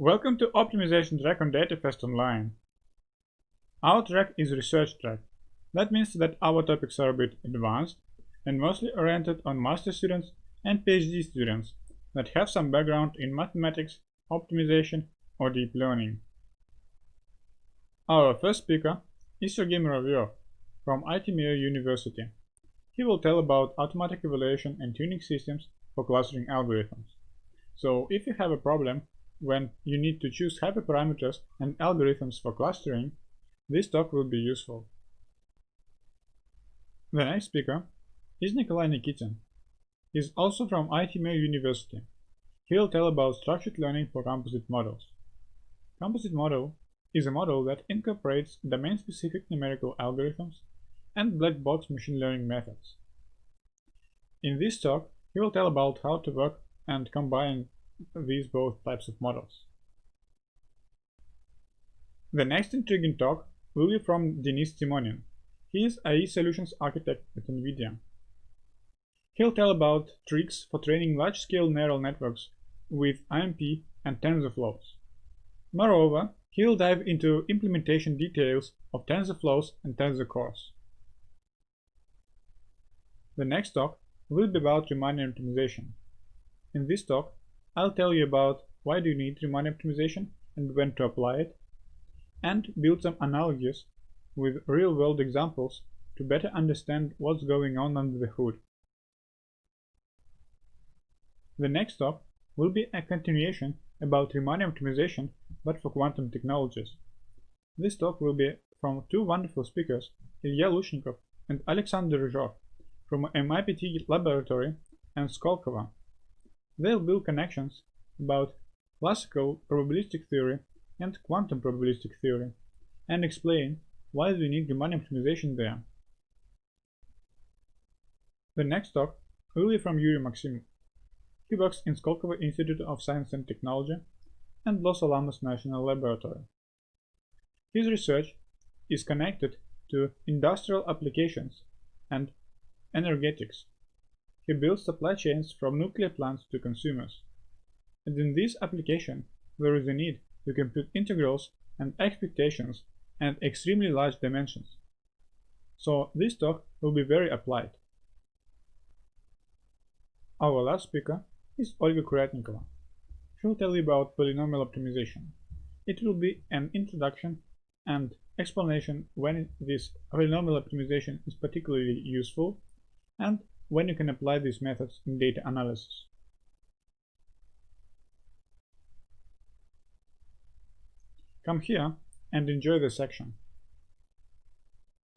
Welcome to Optimization track on DataFest Online. Our track is research track. That means that our topics are a bit advanced and mostly oriented on master students and PhD students that have some background in mathematics, optimization, or deep learning. Our first speaker is Sergey Muravyev from ITMEO University. He will tell about automatic evaluation and tuning systems for clustering algorithms. So if you have a problem when you need to choose hyperparameters and algorithms for clustering, this talk will be useful. The next speaker is Nikolay Nikitin. He is also from ITMEO University. He will tell about structured learning for composite models. Composite model is a model that incorporates domain-specific numerical algorithms and black box machine learning methods. In this talk, he will tell about how to work and combine these both types of models. The next intriguing talk will be from Denis Simonin. He is AI Solutions Architect at NVIDIA. He'll tell about tricks for training large-scale neural networks with IMP and TensorFlows. Moreover, he'll dive into implementation details of TensorFlows and TensorCores. The next talk will be about Riemannian optimization. In this talk, I'll tell you about why do you need Riemannian optimization and when to apply it, and build some analogies with real-world examples to better understand what's going on under the hood. The next talk will be a continuation about Riemannian optimization but for quantum technologies. This talk will be from two wonderful speakers, Ilya Lushnikov and Alexander Ryzhov from MIPT Laboratory and Skolkovo. They'll build connections about classical probabilistic theory and quantum probabilistic theory and explain why we need Riemannian optimization there. The next talk will be from Yuri Maksimov. He works in Skolkovo Institute of Science and Technology and Los Alamos National Laboratory. His research is connected to industrial applications and energetics. He builds supply chains from nuclear plants to consumers. And in this application, there is a need to compute integrals and expectations and extremely large dimensions. So this talk will be very applied. Our last speaker is Olga Kuryatnikova. She will tell you about polynomial optimization. It will be an introduction and explanation when this polynomial optimization is particularly useful and when you can apply these methods in data analysis. Come here and enjoy the section.